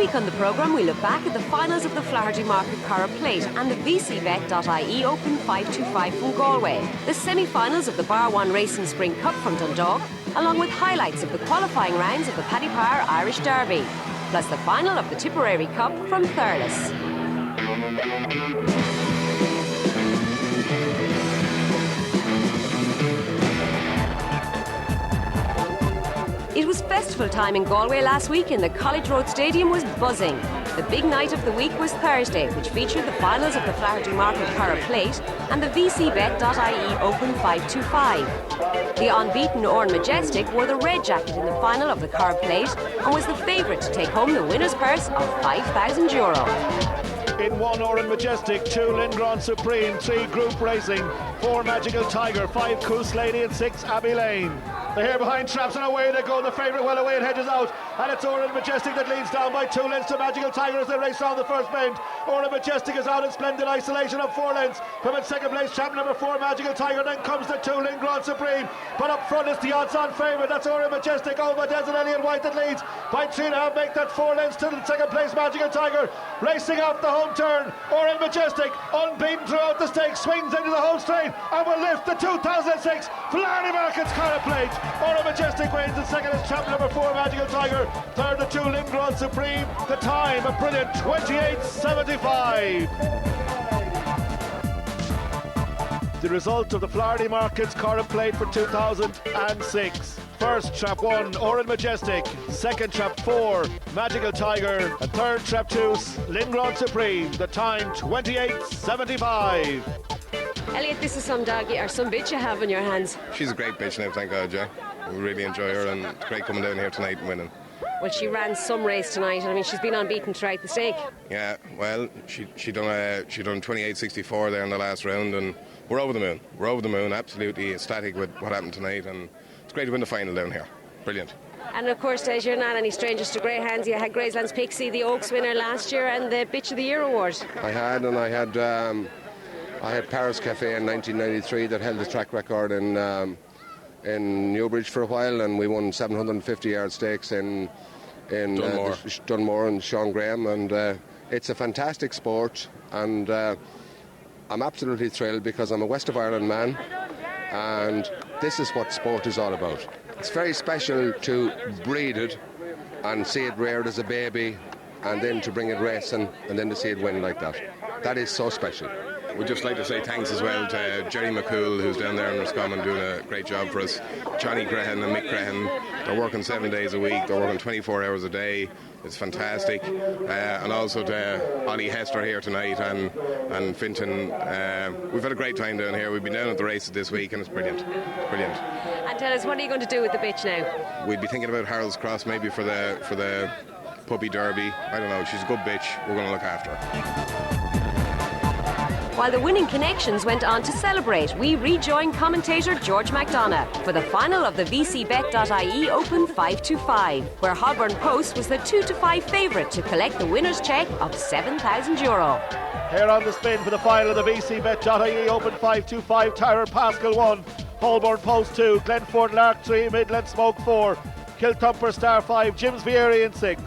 week on the programme, we look back at the finals of the Flaherty Market Corrib Plate and the VCBet.ie Open 525 from Galway, the semi-finals of the Bar 1 Racing Spring Cup from Dundalk, along with highlights of the qualifying rounds of the Paddy Power Irish Derby, plus the final of the Tipperary Cup from Thurles. It was festival time in Galway last week and the College Road Stadium was buzzing. The big night of the week was Thursday, which featured the finals of the Flaherty Market Corrib Plate and the VCBet.ie Open 525. The unbeaten Oran Majestic wore the red jacket in the final of the Corrib Plate and was the favourite to take home the winner's purse of €5,000. In 1 Oran Majestic, 2 Lindgren Supreme, 3 Group Racing, 4 Magical Tiger, 5 Coos Lady and 6 Abbey Lane. They're here behind traps and away they go. The favourite well away, it hedges out, and it's Oran Majestic that leads down by 2 lengths to Magical Tiger as they race round the first bend. Oran Majestic is out in splendid isolation of 4 lengths from its second place champ number 4 Magical Tiger. Then comes the 2 Lindgren Supreme, but up front is the odds-on favourite. That's Oran Majestic over Desert Elliot White that leads by 3.5. Make that 4 lengths to the second place Magical Tiger. Racing off the home turn, Oran Majestic unbeaten throughout the stakes, swings into the home straight and will lift the 2006 Flaherty Markets Corrib Plate. Oran Majestic wins the second is champ number 4 Magical Tiger, third the 2 Lindgren Supreme, the time a brilliant 28.75. The result of the Flaherty Markets Corrib Plate for 2006. First trap 1 Oran Majestic, second trap 4 Magical Tiger, and third trap 2 Lindgren Supreme, the time 28.75. Elliot, this is some dog or some bitch you have in your hands. She's a great bitch now, thank God, yeah. We really enjoy her and it's great coming down here tonight and winning. Well, she ran some race tonight. I mean, she's been unbeaten throughout the stake. Yeah, well, she done 28.64 there in the last round, and we're over the moon. We're over the moon, absolutely ecstatic with what happened tonight, and it's great to win the final down here. Brilliant. And of course, Des, you're not any strangers to greyhounds. You had Graceland's Pixie, the Oaks winner last year, and the Bitch of the Year award. I had Paris Cafe in 1993 that held the track record in Newbridge for a while, and we won 750-yard stakes in Dunmore and Sean Graham, and it's a fantastic sport, and I'm absolutely thrilled because I'm a West of Ireland man, and this is what sport is all about. It's very special to breed it and see it reared as a baby, and then to bring it racing, and then to see it win like that. That is so special. We'd just like to say thanks as well to Jerry McCool, who's down there in Roscommon doing a great job for us. Johnny Crehan and Mick Crehan, they're working 7 days a week, they're working 24 hours a day. It's fantastic. And also to Ollie Hester here tonight and Finton. We've had a great time down here. We've been down at the races this week and it's brilliant. Brilliant. And tell us, what are you going to do with the bitch now? We'd be thinking about Harold's Cross maybe for the puppy derby. I don't know, she's a good bitch. We're going to look after her. While the winning connections went on to celebrate, we rejoined commentator George McDonough for the final of the VCBet.ie Open 525, where Holborn Post was the 2-5 favourite to collect the winner's cheque of €7,000. Here on the spin for the final of the VCBet.ie Open 525, Tyrone Pascal 1, Holborn Post 2, Glenford Lark 3, Midland Smoke 4, Kilthumper Star 5, Jim's Vieri in 6.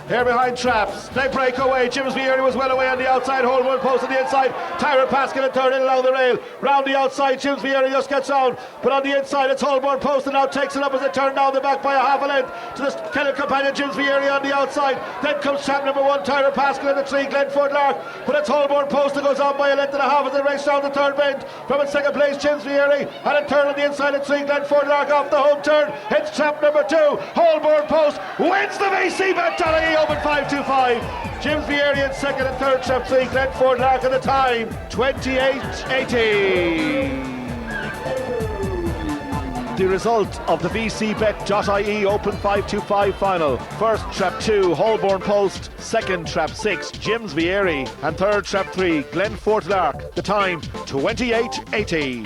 Here behind traps, they break away. James Vieri was well away on the outside. Holborn Post on the inside. Tyrone Pascal and third in along the rail. Round the outside, James Vieri just gets on. But on the inside, it's Holborn Post and now takes it up as they turn down the back by a half a length to the Kennel companion, James Vieri on the outside. Then comes champ number 1, Tyrone Pascal in the 3, Glenford Lark. But it's Holborn Post that goes on by a length and a half as they race down the third bend. From its second place, James Vieri. And in third on the inside, it's 3, Glenford Lark off the home turn. It's champ number 2, Holborn Post wins the VCBet.ie Open 525. James Vieri in second and third, trap 3, Glenford Lark at the time 28.80. The result of the VCBet.ie Open 525 final. First trap 2, Holborn Post, second trap 6, James Vieri, and third trap 3, Glenford Lark. The time 28.80.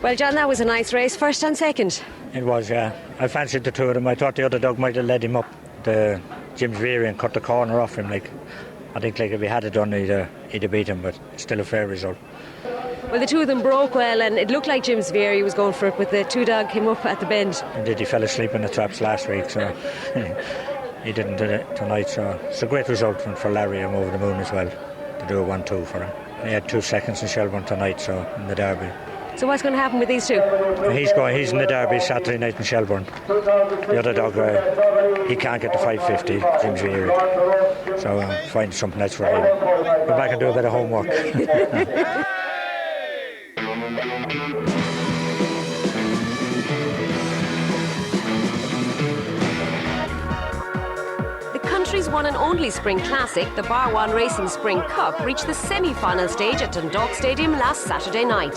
Well, John, that was a nice race, first and second. It was, yeah. I fancied the two of them. I thought the other dog might have led him up the James Vieri and cut the corner off him. Like, I think if he had it done, he'd have beat him, but it's still a fair result. Well, the two of them broke well, and it looked like James Vieri was going for it, but the two dog came up at the bend. Indeed, he fell asleep in the traps last week, so he didn't tonight, so it's a great result for Larry. I'm over the moon as well to do a 1-2 for him. He had 2 seconds in Shelbourne tonight, so in the Derby. So what's going to happen with these two? He's in the Derby Saturday night in Shelbourne. The other dog, he can't get the 550, James Veary. So find something else for him. Go back and do a bit of homework. Country's one and only spring classic, the Bar 1 Racing Spring Cup, reached the semi-final stage at Dundalk Stadium last Saturday night.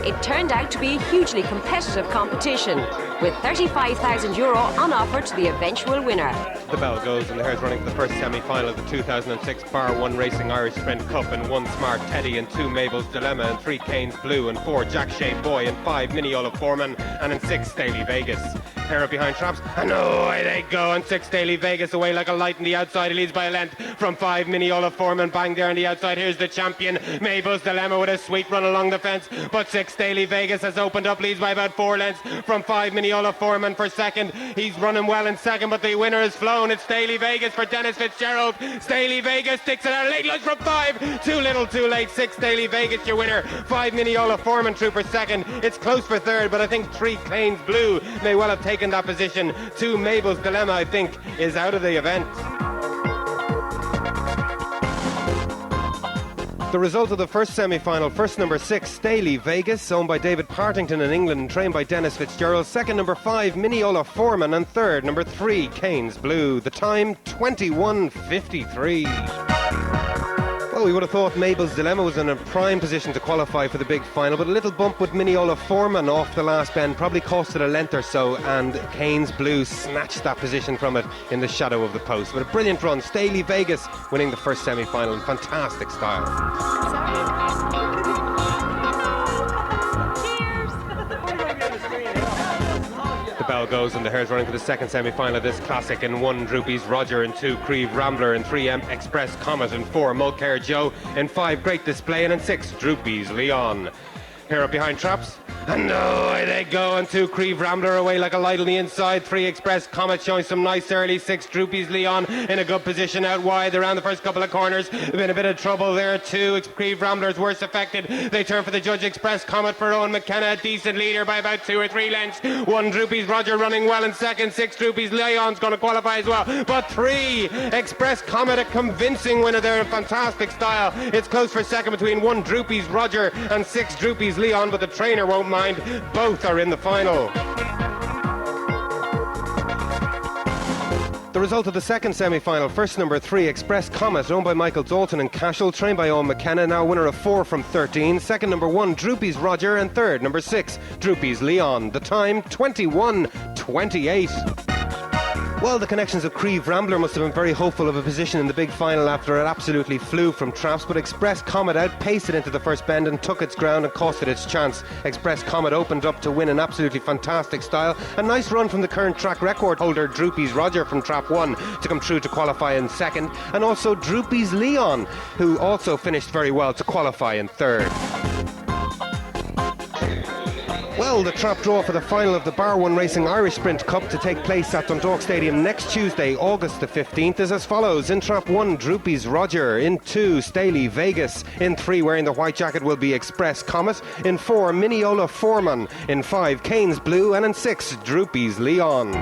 It turned out to be a hugely competitive competition, with €35,000 on offer to the eventual winner. The bell goes and the hare's running for the first semi-final of the 2006 Bar 1 Racing Irish Sprint Cup, and 1 Smart Teddy and 2 Mabel's Dilemma and 3 Kane's Blue and 4 Jack Shea Boy and 5 Mini Olaf Foreman and in 6 Staley Vegas. Hare up behind traps and away they go, and 6 Staley Vegas away like a light on the outside. He leads by a length from 5 Mini Olaf Foreman. Bang there on the outside. Here's the champion Mabel's Dilemma with a sweet run along the fence, but 6 Staley Vegas has opened up, leads by about 4 lengths from 5 Mini Olaf Foreman for second. He's running well in second, but the winner has flown. It's Staley Vegas for Dennis Fitzgerald. Staley Vegas sticks it out late lunge from 5. Too little too late. 6 Staley Vegas your winner. 5 Mini Olaf Foreman through for second. It's close for third, but I think 3 Kane's Blue may well have taken that position. 2 Mabel's Dilemma I think is out of the event. The result of the first semi-final: first number 6 Staley Vegas, owned by David Partington in England and trained by Dennis Fitzgerald. Second number 5 Mini Olaf Foreman, and third number 3 Kane's Blue. The time 21:53. Well, we would have thought Mabel's Dilemma was in a prime position to qualify for the big final, but a little bump with Mini Olaf Foreman off the last bend probably cost it a length or so, and Kane's Blue snatched that position from it in the shadow of the post. But a brilliant run. Staley Vegas winning the first semi-final in fantastic style. The bell goes and the hare's running for the second semi-final of this classic in 1 Droopy's Roger and 2 Creve Rambler and 3 Express Comet and 4 Mulcair Joe and 5 Great Display and 6 Droopy's Leon. Hare up behind traps and away they go, and 2 Creve Rambler away like a light on the inside. 3 Express Comet showing some nice early. 6 Droopy's Leon in a good position out wide around the first couple of corners. Been a bit of trouble there. 2 Creve Ramblers worse affected. They turn for the judge. Express Comet for Owen McKenna, a decent leader by about 2 or 3 lengths. 1 Droopy's Roger running well in second. 6 Droopy's Leon's going to qualify as well, but 3 Express Comet, a convincing winner there in fantastic style. It's close for second between 1 Droopy's Roger and 6 Droopy's Leon, but the trainer won't mind. Both are in the final. The result of the second semi-final: first number 3 Express Comet, owned by Michael Dalton and Cashel, trained by Owen McKenna, now winner of 4 from 13. Second number 1 Droopy's Roger, and third number 6 Droopy's Leon. The time 21:28. Well, the connections of Creve Rambler must have been very hopeful of a position in the big final after it absolutely flew from traps, but Express Comet outpaced it into the first bend and took its ground and cost it its chance. Express Comet opened up to win in absolutely fantastic style. A nice run from the current track record holder Droopy's Roger from trap 1 to come through to qualify in second, and also Droopy's Leon, who also finished very well to qualify in third. Well, the trap draw for the final of the Bar 1 Racing Irish Sprint Cup to take place at Dundalk Stadium next Tuesday, August the 15th, is as follows. In trap 1, Droopy's Roger. In 2, Staley Vegas. In 3, wearing the white jacket will be Express Comet. In 4, Mini Olaf Foreman. In 5, Kane's Blue. And in 6, Droopy's Leon.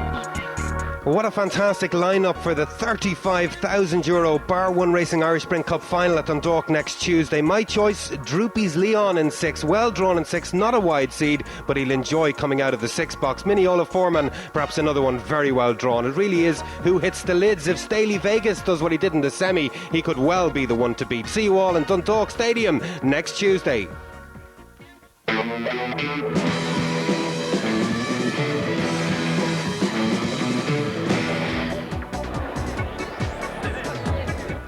What a fantastic lineup for the €35,000 Bar 1 Racing Irish Sprint Cup final at Dundalk next Tuesday. My choice, Droopy's Leon in 6, well drawn in 6, not a wide seed, but he'll enjoy coming out of the 6 box. Mini Olaf Foreman, perhaps another one very well drawn. It really is who hits the lids. If Staley Vegas does what he did in the semi, he could well be the one to beat. See you all in Dundalk Stadium next Tuesday.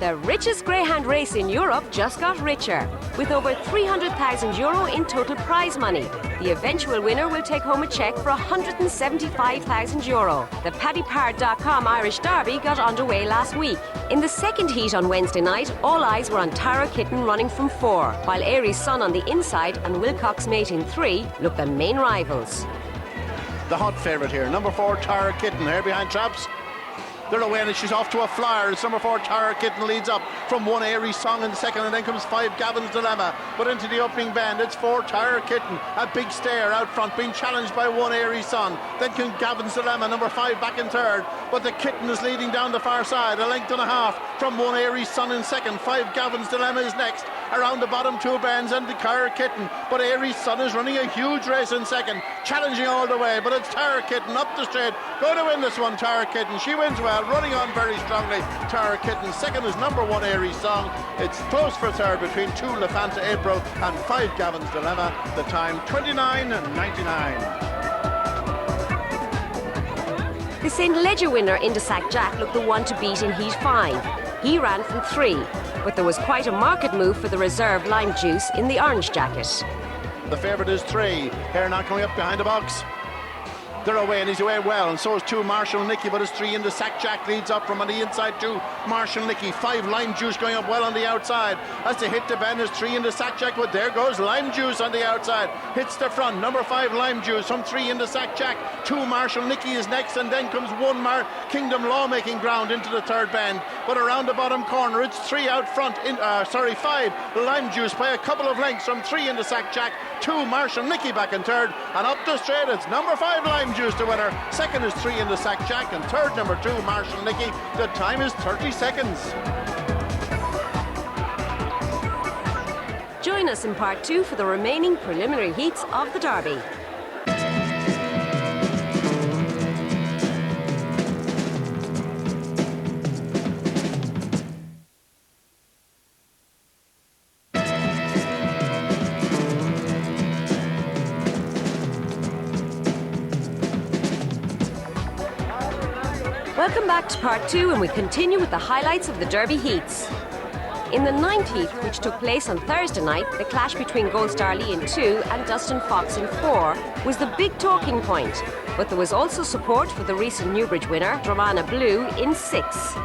The richest greyhound race in Europe just got richer, with over €300,000 in total prize money. The eventual winner will take home a cheque for €175,000. The PaddyPard.com Irish Derby got underway last week. In the second heat on Wednesday night, all eyes were on Tara Kitten running from 4, while Aries Sun on the inside and Wilcox Mate in 3 looked the main rivals. The hot favourite here, number 4 Tara Kitten, here behind traps. They're away and she's off to a flyer. It's number 4 Tara Kitten leads up from 1 Airy Song in the second, and then comes 5 Gavin's Dilemma. But into the opening bend, it's 4 Tara Kitten. A big stare out front, being challenged by 1 Airy Song. Then comes Gavin's Dilemma, number 5 back in third. But the Kitten is leading down the far side, a length and a half from 1 Airy Song in second. 5 Gavin's Dilemma is next. Around the bottom 2 bends and the Tara Kitten. But Airy Son is running a huge race in second, challenging all the way. But it's Tara Kitten up the straight, going to win this one. Tara Kitten, she wins well, running on very strongly. Tara Kitten. Second is number 1 Airy Song. It's close for third between 2 Lefanta April and 5 Gavin's Dilemma. The time 29:99. The St. Leger winner, Indesac Jack, looked the one to beat in Heat 5. He ran from 3, but there was quite a market move for the reserve Lime Juice in the orange jacket. The favourite is 3. Here now coming up behind the box. They're away and he's away well, and so is 2 Marshall Nicky, but it's 3 in the sack. Jack leads up from on the inside 2 Marshall Nicky. 5 Lime Juice going up well on the outside. As they hit the bend, is 3 in the sack. Jack, but there goes Lime Juice on the outside. Hits the front, number 5 Lime Juice from 3 in the sack. Jack. 2 Marshall Nicky is next, and then comes 1 Kingdom Law making ground into the third bend. But around the bottom corner, it's 3 out front. 5 Lime Juice by a couple of lengths from 3 in the sack. Jack. 2 Marshall Nicky back in third, and up the straight it's number 5 Lime Juice the winner. Second is 3 in the sack. Jack, and third number 2 Marshall Nicky. The time is 30 seconds. Join us in part 2 for the remaining preliminary heats of the Derby. Welcome back to part 2, and we continue with the highlights of the Derby heats. In the 9th heat, which took place on Thursday night, the clash between Gold Star Lee in 2 and Dustin Fox in 4 was the big talking point. But there was also support for the recent Newbridge winner, Dramana Blue, in 6.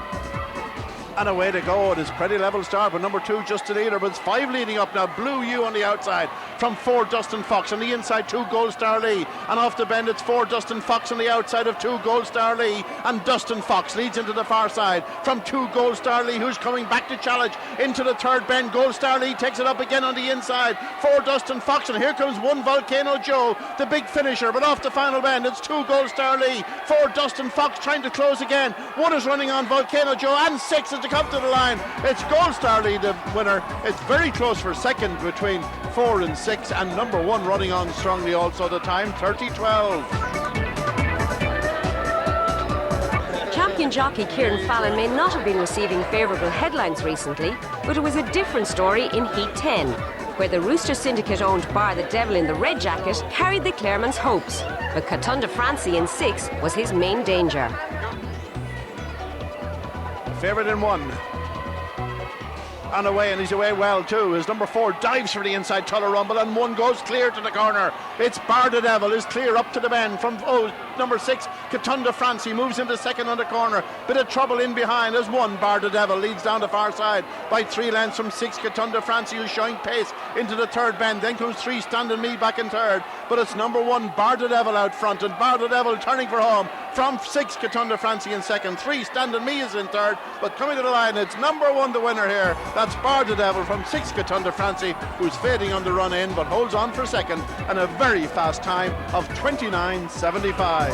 And away to go. It is pretty level start, but number 2 just a leader, but it's 5 leading up now. Blue U on the outside from 4 Dustin Fox, on the inside 2 Gold Star Lee, and off the bend it's 4 Dustin Fox on the outside of 2 Gold Star Lee, and Dustin Fox leads into the far side from 2 Gold Star Lee, who's coming back to challenge into the third bend. Gold Star Lee takes it up again on the inside, 4 Dustin Fox, and here comes 1 Volcano Joe, the big finisher, but off the final bend it's 2 Gold Star Lee, 4 Dustin Fox trying to close again. 1 is running on Volcano Joe, and 6 is to come to the line. It's Gold Star Lee the winner. It's very close for second between 4 and 6, and number 1 running on strongly also. The time 30:12. Champion jockey Kieran Fallon may not have been receiving favourable headlines recently, but it was a different story in Heat 10, where the Rooster Syndicate owned Bar the Devil in the red jacket carried the Claremonts' hopes, but Catunda Francie in 6 was his main danger. Favourite in 1. And away, and he's away well too. His number 4 dives for the inside Tuller Rumble, and 1 goes clear to the corner. It's Bar the Devil is clear up to the bend from number 6 Catunda Francie moves into second on the corner. Bit of trouble in behind as 1 Bar the Devil leads down the far side by 3 lengths from 6 Catunda Francie, who's showing pace into the third bend. Then comes 3 Standing Me back in third, but it's number 1 Bar the Devil out front, and Bar the Devil turning for home from 6 Catunda Francie in second. 3 Standing Me is in third, but coming to the line it's number 1 the winner here. That's Bar the Devil from 6 Catunda Francie, who's fading on the run in but holds on for second, and a very fast time of 29:75.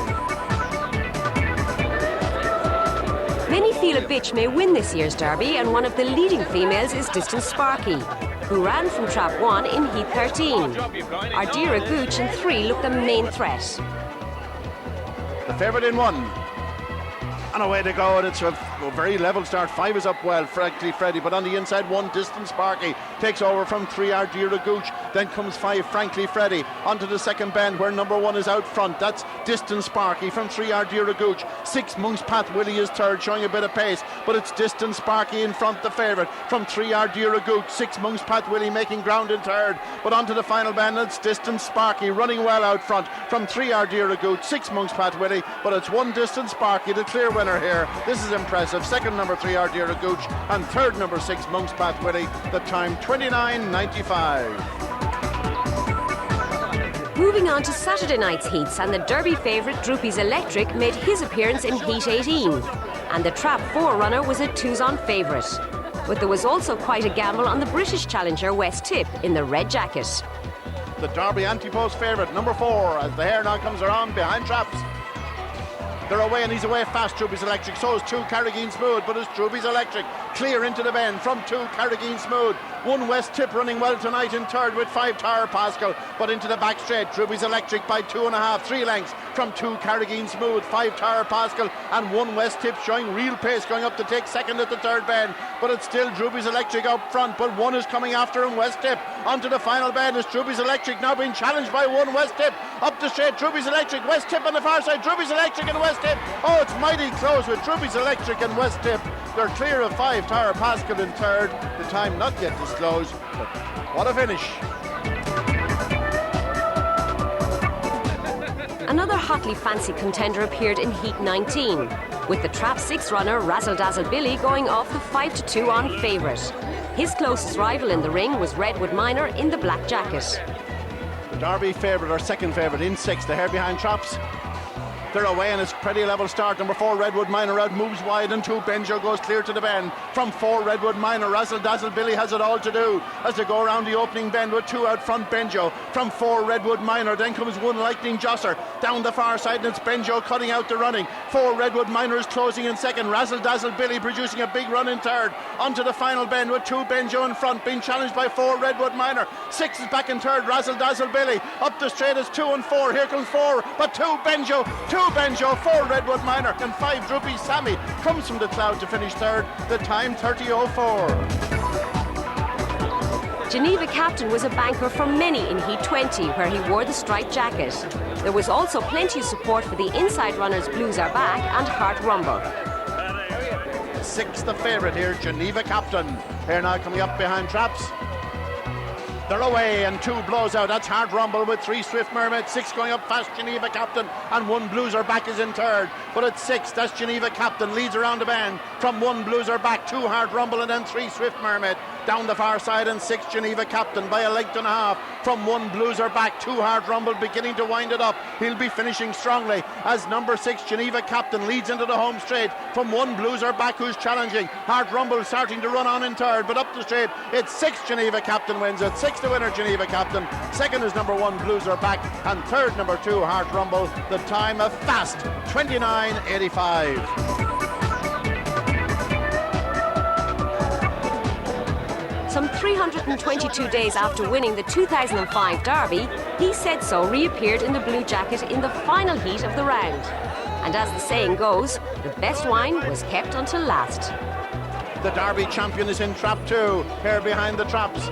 Many feel a bitch may win this year's Derby, and one of the leading females is Distance Sparky, who ran from trap 1 in Heat 13. Ardira Gooch in 3 looked the main threat. The favourite in 1. And away to go, and it's a very level start. 5 is up well, Frankly Freddy, but on the inside 1 Distance Sparky takes over from 3 Ardira Gooch. Then comes 5 Frankly Freddy onto the second bend where number 1 is out front. That's Distance Sparky from 3 Ardira Gooch. 6 Monk's Path Willie is third, showing a bit of pace, but it's Distance Sparky in front, the favourite from 3 Ardira Gooch. 6 Monk's Path Willie making ground in third, but onto the final bend it's Distance Sparky running well out front from 3 Ardira Gooch. 6 Monk's Path Willie, but it's 1 Distance Sparky the clear winner here. This is impressive. Second number 3 Ardira Gooch, and third number 6 Monk's Path Willie. The time 29:95. Moving on to Saturday night's heats, and the Derby favourite Droopy's Electric made his appearance in Heat 18. and the Trap 4 runner was a 2s-on favourite. But there was also quite a gamble on the British challenger West Tip in the red jacket. The Derby anti-post favourite, number 4, as the hare now comes around behind Traps. They're away and he's away fast, Truby's Electric. So is 2 Carrageen Smooth, but it's Truby's Electric clear into the bend from 2 Carrageen Smooth. 1 West Tip running well tonight in third with 5 Tower Pascal, but into the back straight. Truby's Electric by 2.5, 3 lengths from 2 Carrageen Smooth, 5 Tower Pascal, and 1 West Tip showing real pace going up to take second at the third bend. But it's still Truby's Electric up front, but 1 is coming after him. West Tip onto the final bend is Truby's Electric now being challenged by 1 West Tip up the straight. Truby's Electric, West Tip on the far side. Truby's Electric and West Tip. Oh, it's mighty close with Truby's Electric and West Tip. They're clear of 5 Tower Pascal in third. The time not yet disclosed, but what a finish. Another hotly fancy contender appeared in Heat 19, with the Trap 6 runner Razzle Dazzle Billy going off the 5-2 on favourite. His closest rival in the ring was Redwood Miner in the black jacket. The Derby favourite or second favourite in 6, the hare behind Traps. They're away and it's pretty level start. Number 4 Redwood Miner out moves wide and 2 Benjo goes clear to the bend. From 4 Redwood Miner, Razzle Dazzle Billy has it all to do as they go around the opening bend with 2 out front Benjo. From 4 Redwood Miner then comes 1 Lightning Josser down the far side and it's Benjo cutting out the running. 4 Redwood Miner is closing in second. Razzle Dazzle Billy producing a big run in third. Onto the final bend with 2 Benjo in front being challenged by 4 Redwood Miner. 6 is back in third. Razzle Dazzle Billy up the straight is 2 and 4. Here comes 4 but 2 Benjo, 2 Benjo, 4 Redwood Miner and 5 Droopy Sammy comes from the cloud to finish third. The time 30:04. Geneva Captain was a banker for many in Heat 20, where he wore the striped jacket. There was also plenty of support for the inside runners Blues Are Back and Heart Rumble. 6th the favourite here, Geneva Captain. Here now coming up behind Traps. They're away and 2 blows out. That's Hard Rumble with 3 Swift Mermaid. 6 going up fast, Geneva Captain, and 1 Blues Are Back is in third. But at 6, that's Geneva Captain leads around the bend. From 1 Blues Are Back, 2 Hard Rumble, and then 3 Swift Mermaid. Down the far side and 6 Geneva Captain by a length and a half. From 1 Blues Are Back, 2 Hard Rumble beginning to wind it up. He'll be finishing strongly as number 6 Geneva Captain leads into the home straight. From 1 Blues Are Back who's challenging. Hard Rumble starting to run on in third, but up the straight it's 6 Geneva Captain wins it. 6 the winner, Geneva Captain. Second is number 1 Blues Are Back and third number 2 Hard Rumble. The time of fast 29:85. Some 322 days after winning the 2005 Derby, He Said So reappeared in the blue jacket in the final heat of the round. And as the saying goes, the best wine was kept until last. The Derby champion is in trap 2, here behind the traps.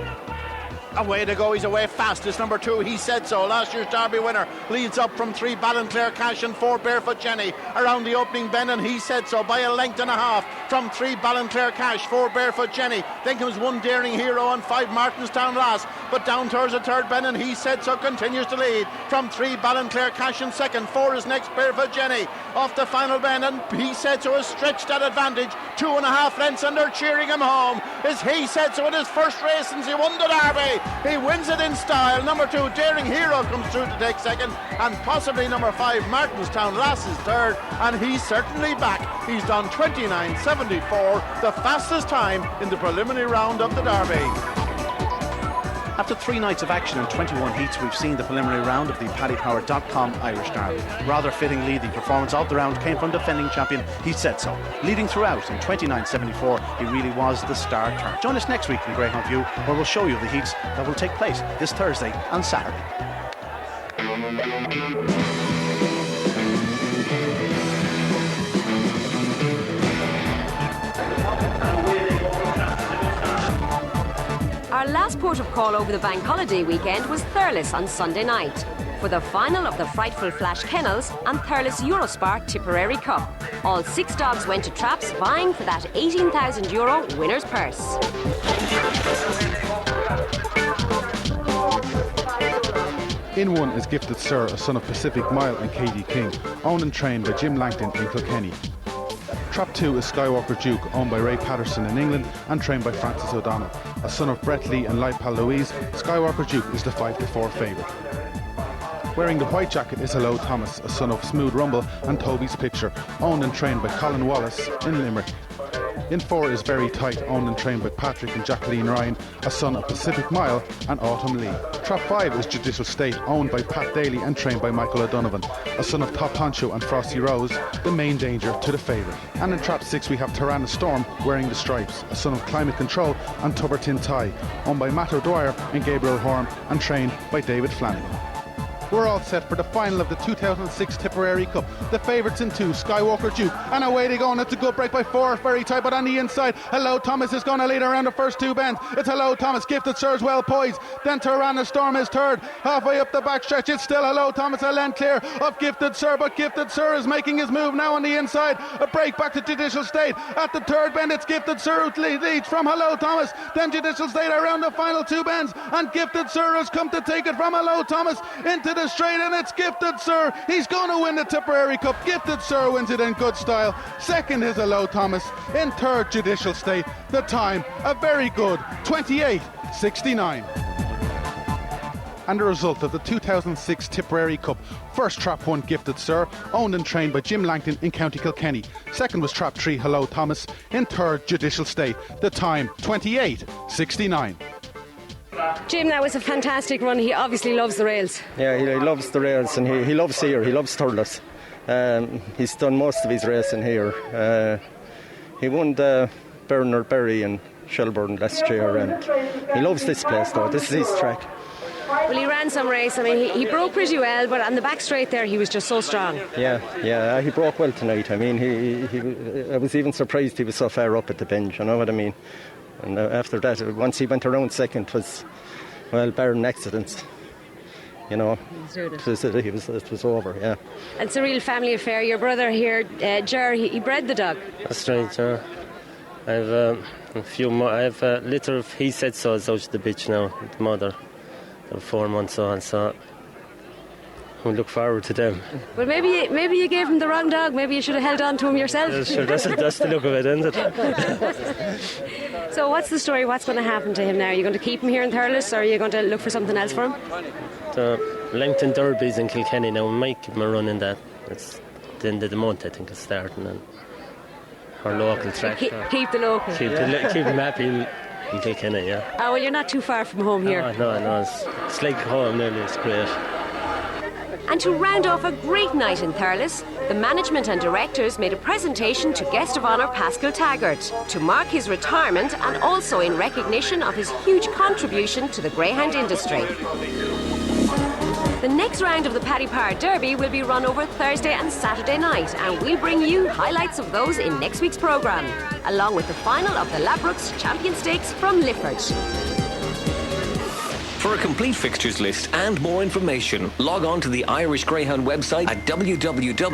Away to go, he's away fast. It's number 2, He Said So. Last year's Derby winner leads up from 3 Ballinclare Cash and 4 Barefoot Jenny around the opening bend, and He Said So by a length and a half from 3 Ballinclare Cash, 4 Barefoot Jenny. Then comes 1 Daring Hero and 5 Martinstown Lass, but down towards the third bend, and He Said So continues to lead from 3 Ballinclare Cash in second. 4 is next Barefoot Jenny off the final bend, and He Said So has stretched that advantage 2.5 lengths, and they're cheering him home. Is He Said So in his first race since he won the Derby. He wins it in style. Number 2 Daring Hero comes through to take second, and possibly number 5 Martinstown Lass is third, and he's certainly back. He's done 29:74, the fastest time in the preliminary round of the Derby. After 3 nights of action and 21 heats, we've seen the preliminary round of the paddypower.com Irish Derby. Rather fittingly, the performance of the round came from defending champion He Said So. Leading throughout in 29:74, he really was the star turn. Join us next week in Greyhound View, where we'll show you the heats that will take place this Thursday and Saturday. Our last port of call over the bank holiday weekend was Thurles on Sunday night for the final of the Frightful Flash Kennels and Thurles Eurospar Tipperary Cup. All 6 dogs went to traps, vying for that €18,000 winner's purse. In one is Gifted Sir, a son of Pacific Mile and Katie King, owned and trained by Jim Langton in Kilkenny. Trap 2 is Skywalker Duke, owned by Ray Patterson in England and trained by Francis O'Donnell. A son of Brett Lee and Lightpal Louise, Skywalker Duke is the 5-4 favourite. Wearing the white jacket is Hello Thomas, a son of Smooth Rumble and Toby's Picture, owned and trained by Colin Wallace in Limerick. In 4 is Very Tight, owned and trained by Patrick and Jacqueline Ryan, a son of Pacific Mile and Autumn Lee. Trap 5 is Judicial State, owned by Pat Daly and trained by Michael O'Donovan, a son of Top Honcho and Frosty Rose, the main danger to the favourite. And in Trap 6 we have Tirana Storm, wearing the stripes, a son of Climate Control and Tubbertin Ty, owned by Matt O'Dwyer and Gabriel Horn and trained by David Flanagan. We're all set for the final of the 2006 Tipperary Cup. The favourites in 2, Skywalker Duke, and away they go, and it's a good break by 4, Very Tight, but on the inside, Hello Thomas is going to lead around the first 2 bends. It's Hello Thomas, Gifted Sir's well poised, then Tirana Storm is third. Halfway up the back stretch, it's still Hello Thomas, a length clear of Gifted Sir, but Gifted Sir is making his move now on the inside. A break back to Judicial State. At the third bend, it's Gifted Sir who leads from Hello Thomas, then Judicial State around the final 2 bends, and Gifted Sir has come to take it from Hello Thomas into the straight, and it's Gifted Sir. He's going to win the Tipperary Cup. Gifted Sir wins it in good style. Second is Hello Thomas. In third, Judicial State. The time, a very good 28:69. And the result of the 2006 Tipperary Cup. First, Trap 1, Gifted Sir, owned and trained by Jim Langton in County Kilkenny. Second was Trap 3, Hello Thomas. In third, Judicial State. The time, 28:69. Jim, that was a fantastic run. He obviously loves the rails. Yeah, he loves the rails, and he loves here. He loves Thurles. He's done most of his racing here. He won the Bernard Berry and Shelbourne last year, and he loves this place though. This is his track. Well, he ran some race. I mean, he broke pretty well, but on the back straight there, he was just so strong. Yeah, he broke well tonight. I mean, I was even surprised he was so far up at the bench. You know what I mean? And after that, once he went around second, it was, well, barring accidents, you know, it was over, yeah. And it's a real family affair. Your brother here, Ger, he bred the dog. That's right, Ger. I have a few more. I have a litter of He Said So's out of the bitch now, the mother. They're 4 months on, so we look forward to them. Well, maybe you gave him the wrong dog. Maybe you should have held on to him yourself. Yeah, sure, that's the look of it, isn't it? So what's the story? What's going to happen to him now? Are you going to keep him here in Thurles, or are you going to look for something else for him? The Langton Derby's in Kilkenny now. We might give him a run in that. It's the end of the month, I think, it's starting. And our local track. Keep the local. Keep him happy in Kilkenny, yeah. Oh, well, you're not too far from home here. No. It's like home nearly. It's great. And to round off a great night in Thurles, the management and directors made a presentation to Guest of Honour Paschal Taggart to mark his retirement and also in recognition of his huge contribution to the greyhound industry. The next round of the Paddy Power Derby will be run over Thursday and Saturday night, and we'll bring you highlights of those in next week's programme, along with the final of the Ladbrokes Champion Stakes from Lifford. For a complete fixtures list and more information, log on to the Irish Greyhound website at www.igb.ie.